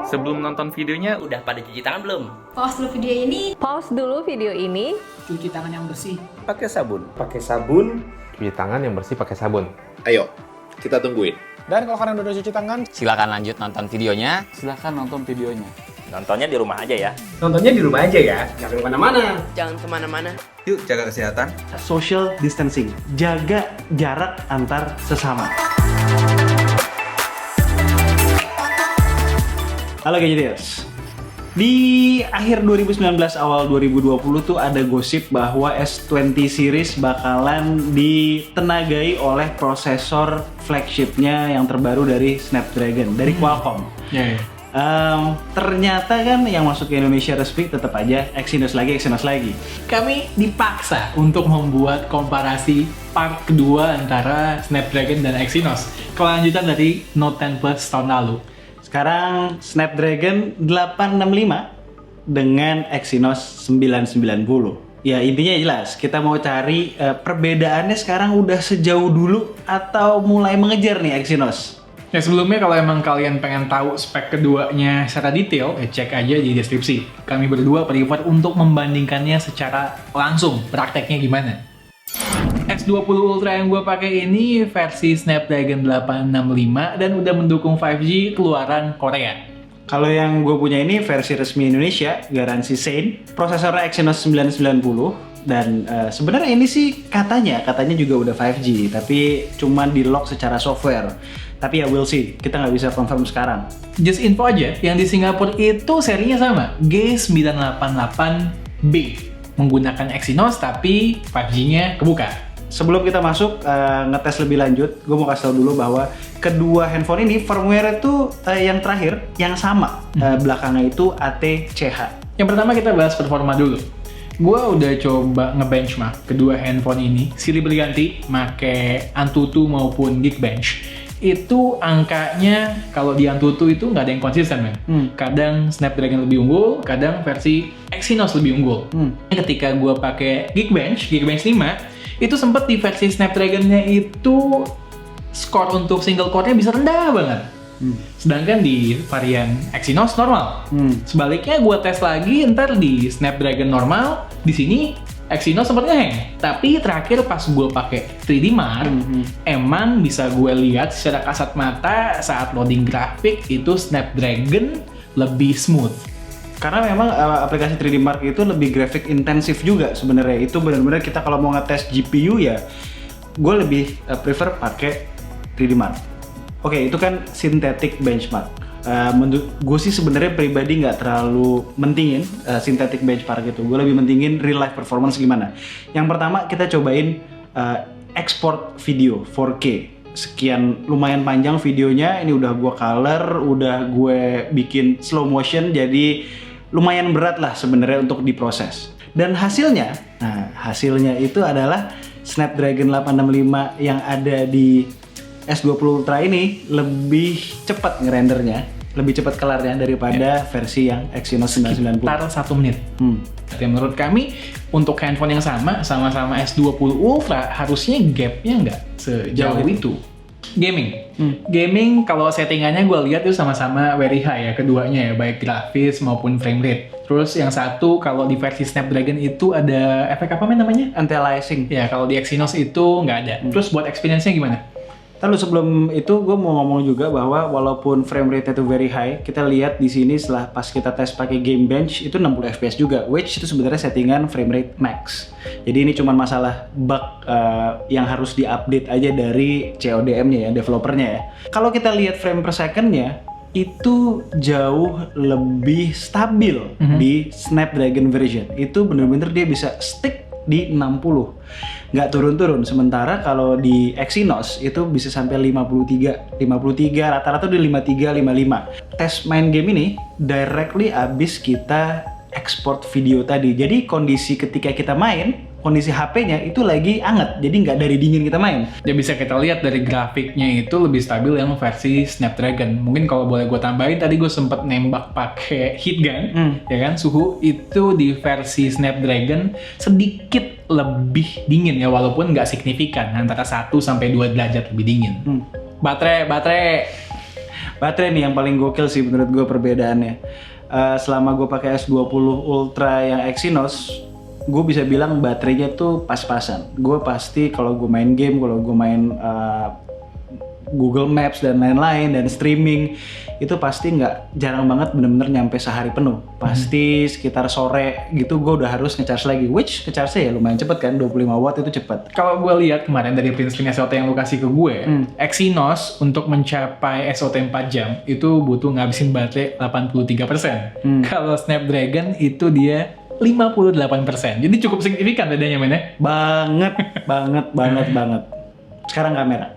Sebelum nonton videonya, Udah pada cuci tangan belum? Pause dulu video ini. Pause dulu video ini. Cuci tangan yang bersih. Pakai sabun. Pakai sabun. Cuci tangan yang bersih pakai sabun. Ayo, kita tungguin. Dan kalau kalian udah cuci tangan, Silakan lanjut nonton videonya. silahkan nonton videonya. Nontonnya di rumah aja ya. Nontonnya di rumah aja ya, jangan kemana-mana. Jangan kemana-mana. Yuk jaga kesehatan. Social distancing, jaga jarak antar sesama. Halo Gadgeters. Di akhir 2019 awal 2020 tuh ada gosip bahwa S20 series bakalan ditenagai oleh prosesor flagshipnya yang terbaru dari Snapdragon, dari Qualcomm. Ternyata kan yang masuk ke Indonesia resmi tetap aja Exynos lagi. kami dipaksa untuk membuat komparasi part kedua antara Snapdragon dan Exynos. Kelanjutan dari Note 10 Plus tahun lalu. Sekarang Snapdragon 865 dengan Exynos 990. Ya intinya jelas, kita mau cari perbedaannya sekarang udah sejauh dulu atau mulai mengejar nih Exynos. Ya sebelumnya kalau emang kalian pengen tahu spek keduanya secara detail, cek aja di deskripsi. Kami berdua prefer untuk membandingkannya secara langsung, prakteknya gimana. S20 Ultra yang gue pakai ini versi Snapdragon 865 dan udah mendukung 5G keluaran Korea. Kalau yang gue punya ini versi resmi Indonesia, garansi Sane, prosesornya Exynos 990 dan sebenarnya ini sih katanya juga udah 5G, tapi cuman di lock secara software. Tapi ya we'll see, kita nggak bisa confirm sekarang. Just info aja, yang di Singapura itu serinya sama, G988B, menggunakan Exynos tapi 5G-nya kebuka. Sebelum kita masuk ngetes lebih lanjut, gue mau kasih tau dulu bahwa kedua handphone ini firmware itu yang terakhir, yang sama. Belakangnya itu ATCH. Yang pertama kita bahas performa dulu. Gue udah coba ngebenchmark kedua handphone ini, silih berganti, make Antutu maupun Geekbench. Itu angkanya kalau di Antutu itu nggak ada yang konsisten, men. Kadang Snapdragon lebih unggul, kadang versi Exynos lebih unggul. Ketika gue pakai Geekbench 5, itu sempat di versi Snapdragon-nya itu skor untuk single core-nya bisa rendah banget. Sedangkan di varian Exynos normal. Sebaliknya gue tes lagi ntar di Snapdragon normal, di sini Exynos sempat nge-hang. Tapi terakhir pas gue pakai 3D Mark, emang bisa gue lihat secara kasat mata saat loading grafik itu Snapdragon lebih smooth. Karena memang aplikasi 3D Mark itu lebih grafik intensif juga sebenarnya. Itu benar-benar kita kalau mau ngetes GPU ya, gue lebih prefer pakai 3D Mark. Oke, itu kan synthetic benchmark. Menurut gue sih sebenarnya pribadi nggak terlalu mentingin synthetic benchmark itu. Gue lebih mentingin real life performance gimana. Yang pertama kita cobain export video 4K. Sekian lumayan panjang videonya. Ini udah gue color, udah gue bikin slow motion. Jadi lumayan berat lah sebenarnya untuk diproses. Dan hasilnya, hasilnya itu adalah Snapdragon 865 yang ada di S20 Ultra ini lebih cepat ngerendernya, lebih cepat kelarnya daripada versi yang Exynos 990. Sekitar 1 menit. Tapi menurut kami, untuk handphone yang sama-sama S20 Ultra, harusnya gapnya nggak sejauh itu. Gaming kalau settingannya gue lihat itu sama-sama very high ya, keduanya ya, baik grafis maupun frame rate. Terus yang satu kalau di versi Snapdragon itu ada efek apa namanya? Anti-aliasing. Ya kalau di Exynos itu nggak ada. Terus buat experience-nya gimana? Lalu sebelum itu gue mau ngomong juga bahwa walaupun frame rate itu very high, kita lihat di sini setelah pas kita tes pakai Geekbench itu 60 fps juga, which itu sebenarnya settingan frame rate max. Jadi ini cuma masalah bug yang harus diupdate aja dari CODM-nya ya, developernya ya. Kalau kita lihat frame per second-nya itu jauh lebih stabil di Snapdragon version. Itu bener-bener dia bisa stick di 60. Nggak turun-turun. Sementara kalau di Exynos itu bisa sampai 53 rata-rata di 53, 55. Tes main game ini directly abis kita export video tadi. Jadi kondisi ketika kita main, kondisi HP-nya itu lagi anget, jadi nggak dari dingin kita main. Ya bisa kita lihat dari grafiknya itu lebih stabil yang versi Snapdragon. Mungkin kalau boleh gue tambahin, tadi gue sempet nembak pakai heat gun, ya kan, suhu itu di versi Snapdragon sedikit lebih dingin ya, walaupun nggak signifikan, antara 1 sampai 2 derajat lebih dingin. Baterai Baterai nih yang paling gokil sih menurut gue perbedaannya. Selama gue pakai S20 Ultra yang Exynos, gue bisa bilang baterainya tuh pas-pasan. Gue pasti kalau gue main game, kalau gue main Google Maps dan lain-lain dan streaming, itu pasti jarang banget bener-bener nyampe sehari penuh. Pasti sekitar sore gitu gue udah harus ngecharge lagi, which ngecharge ya lumayan cepet kan, 25 watt itu cepet. Kalau gue lihat kemarin dari print screen SOT yang lu kasih ke gue, Exynos untuk mencapai SOT 4 jam itu butuh ngabisin baterai 83%. Kalau Snapdragon itu dia 58%. Jadi cukup signifikan bedanya, men ya? Banget. Sekarang kamera.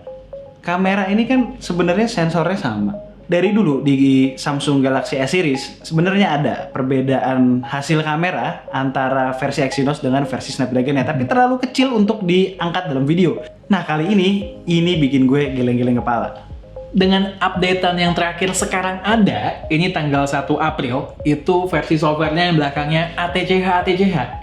Kamera ini kan sebenarnya sensornya sama. Dari dulu di Samsung Galaxy S series sebenarnya ada perbedaan hasil kamera antara versi Exynos dengan versi Snapdragon ya, tapi terlalu kecil untuk diangkat dalam video. Nah, kali ini bikin gue geleng-geleng kepala. Dengan updatean yang terakhir sekarang ada, ini tanggal 1 April, itu versi softwarenya yang belakangnya ATCH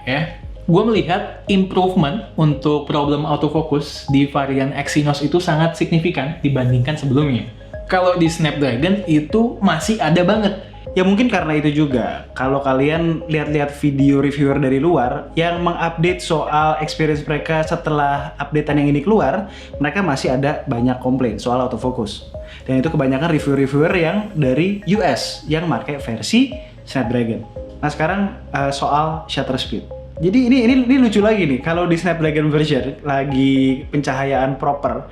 ya. Gue melihat improvement untuk problem autofocus di varian Exynos itu sangat signifikan dibandingkan sebelumnya. Kalau di Snapdragon itu masih ada banget. Ya mungkin karena itu juga, kalau kalian lihat-lihat video reviewer dari luar yang mengupdate soal experience mereka setelah updatean yang ini keluar, mereka masih ada banyak komplain soal autofocus. Dan itu kebanyakan reviewer-reviewer yang dari US yang pakai versi Snapdragon. Nah sekarang soal shutter speed. Jadi ini lucu lagi nih, kalau di Snapdragon version lagi pencahayaan proper,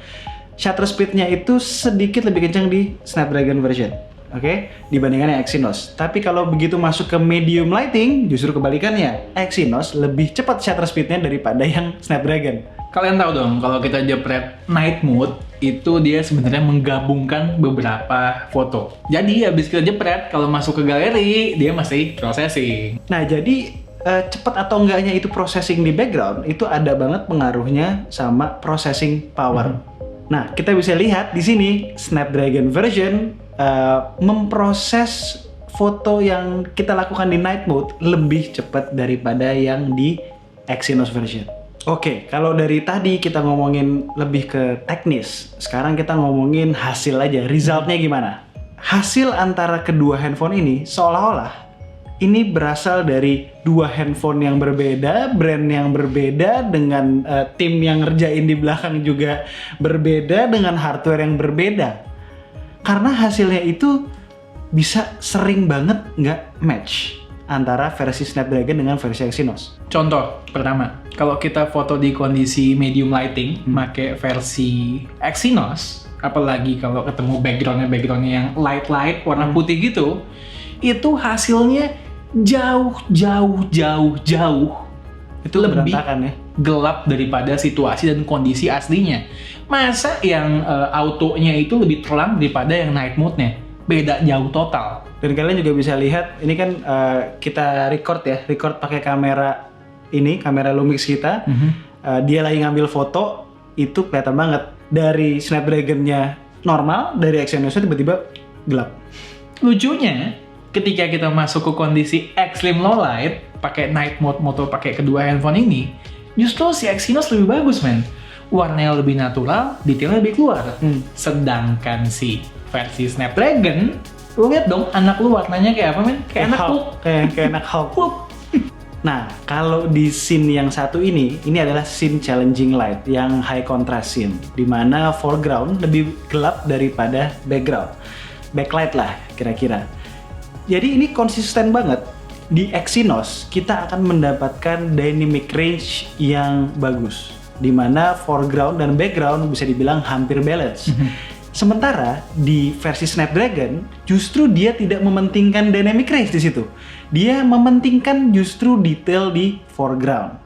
shutter speednya itu sedikit lebih kencang di Snapdragon version, oke? Dibandingkan yang Exynos. Tapi kalau begitu masuk ke medium lighting, justru kebalikannya. Exynos lebih cepat shutter speednya daripada yang Snapdragon. Kalian tahu dong, kalau kita jepret night mode, itu dia sebenarnya menggabungkan beberapa foto. Jadi habis kita jepret, kalau masuk ke galeri, dia masih processing. Nah, jadi cepat atau enggaknya itu processing di background, itu ada banget pengaruhnya sama processing power. Nah, kita bisa lihat di sini Snapdragon version memproses foto yang kita lakukan di night mode lebih cepat daripada yang di Exynos version. Oke, kalau dari tadi kita ngomongin lebih ke teknis, sekarang kita ngomongin hasil aja, resultnya gimana? Hasil antara kedua handphone ini seolah-olah ini berasal dari dua handphone yang berbeda, brand yang berbeda, dengan tim yang ngerjain di belakang juga berbeda, dengan hardware yang berbeda. Karena hasilnya itu bisa sering banget nggak match antara versi Snapdragon dengan versi Exynos. Contoh pertama, kalau kita foto di kondisi medium lighting, pakai versi Exynos, apalagi kalau ketemu backgroundnya yang light warna putih gitu, itu hasilnya jauh Itu lebih berantakan ya. gelap daripada situasi dan kondisi aslinya. Masa yang autonya itu lebih terang daripada yang night mode-nya? Beda jauh total. Dan kalian juga bisa lihat, ini kan kita record pakai kamera ini, kamera Lumix kita. Dia lagi ngambil foto, itu kelihatan banget. Dari Snapdragon-nya normal, dari Exynos-nya tiba-tiba gelap. Lucunya, ketika kita masuk ke kondisi extreme low light, pakai night mode motor pakai kedua handphone ini, justru si Exynos lebih bagus, men. Warnanya lebih natural, detailnya lebih keluar. Sedangkan si versi Snapdragon, lu lihat dong anak lu warnanya kayak apa, men? Kayak anak lu. Kayak anak Hulk. Nah, kalau di scene yang satu ini adalah scene challenging light yang high contrast scene, di mana foreground lebih gelap daripada backlight lah kira-kira. Jadi ini konsisten banget. Di Exynos kita akan mendapatkan dynamic range yang bagus, di mana foreground dan background bisa dibilang hampir balance. Sementara di versi Snapdragon justru dia tidak mementingkan dynamic range di situ. Dia mementingkan justru detail di foreground.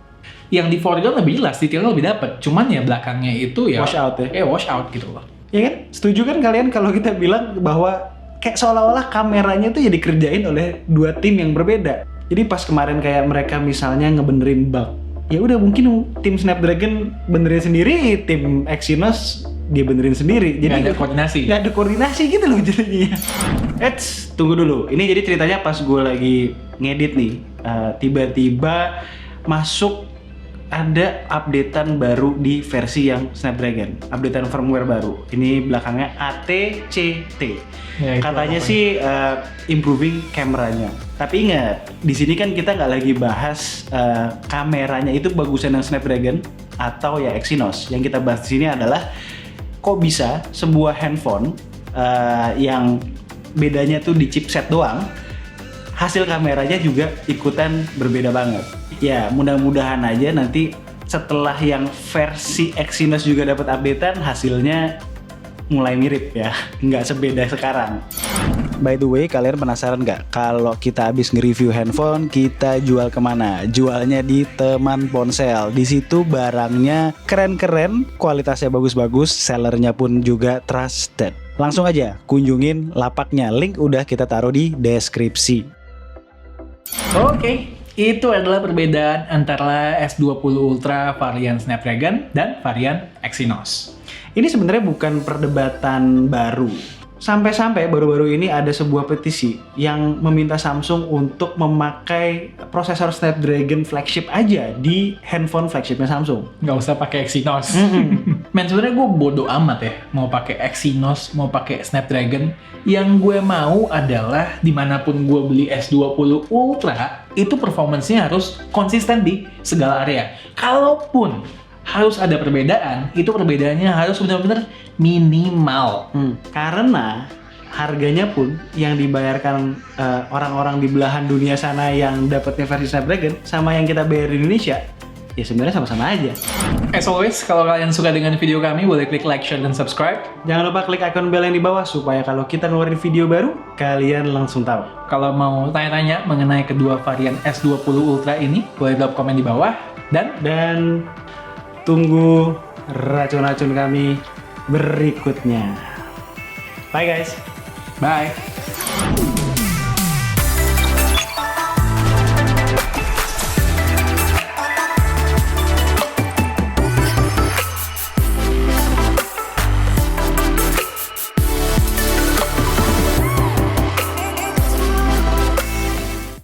Yang di foreground lebih jelas, detailnya lebih dapet. Cuman ya belakangnya itu ya wash out ya. Wash out gitu loh. Ya kan? Setuju kan kalian kalau kita bilang bahwa kayak seolah-olah kameranya tuh ya dikerjain oleh dua tim yang berbeda. Jadi pas kemarin kayak mereka misalnya ngebenerin bug, ya udah mungkin tim Snapdragon benerin sendiri, tim Exynos dia benerin sendiri. Jadi nggak ada koordinasi. Nggak ada koordinasi gitu loh jadinya. Tunggu dulu. Ini jadi ceritanya pas gue lagi ngedit nih, tiba-tiba masuk ada updatean baru di versi yang Snapdragon, updatean firmware baru. Ini belakangnya ATCT. Ya, itu Katanya apa sih improving kameranya. Tapi ingat, di sini kan kita nggak lagi bahas kameranya itu bagusan yang Snapdragon atau ya Exynos. Yang kita bahas di sini adalah kok bisa sebuah handphone yang bedanya tuh di chipset doang, hasil kameranya juga ikutan berbeda banget. Ya, mudah-mudahan aja nanti setelah yang versi Exynos juga dapat updatean, hasilnya mulai mirip ya, nggak sebeda sekarang. By the way, kalian penasaran nggak kalau kita habis nge-review handphone, kita jual kemana? Jualnya di Teman Ponsel. Di situ barangnya keren-keren, kualitasnya bagus-bagus, sellernya pun juga trusted. Langsung aja kunjungin lapaknya, link udah kita taruh di deskripsi. Oke, itu adalah perbedaan antara S20 Ultra varian Snapdragon dan varian Exynos. Ini sebenarnya bukan perdebatan baru. Sampai-sampai baru-baru ini ada sebuah petisi yang meminta Samsung untuk memakai prosesor Snapdragon flagship aja di handphone flagshipnya Samsung. Nggak usah pakai Exynos. Men, sebenarnya gue bodo amat ya mau pakai Exynos, mau pakai Snapdragon. Yang gue mau adalah dimanapun gue beli S20 Ultra, itu performance-nya harus konsisten di segala area. Kalaupun harus ada perbedaan, itu perbedaannya harus benar-benar minimal. Karena harganya pun yang dibayarkan orang-orang di belahan dunia sana yang dapatnya versi Snapdragon sama yang kita bayar di Indonesia, ya sebenarnya sama-sama aja. As always, kalau kalian suka dengan video kami, boleh klik like, share, dan subscribe. Jangan lupa klik icon bell yang di bawah supaya kalau kita ngeluarin video baru, kalian langsung tahu. Kalau mau tanya-tanya mengenai kedua varian S20 Ultra ini, boleh drop komen di bawah. Dan tunggu racun-racun kami berikutnya. Bye guys. Bye!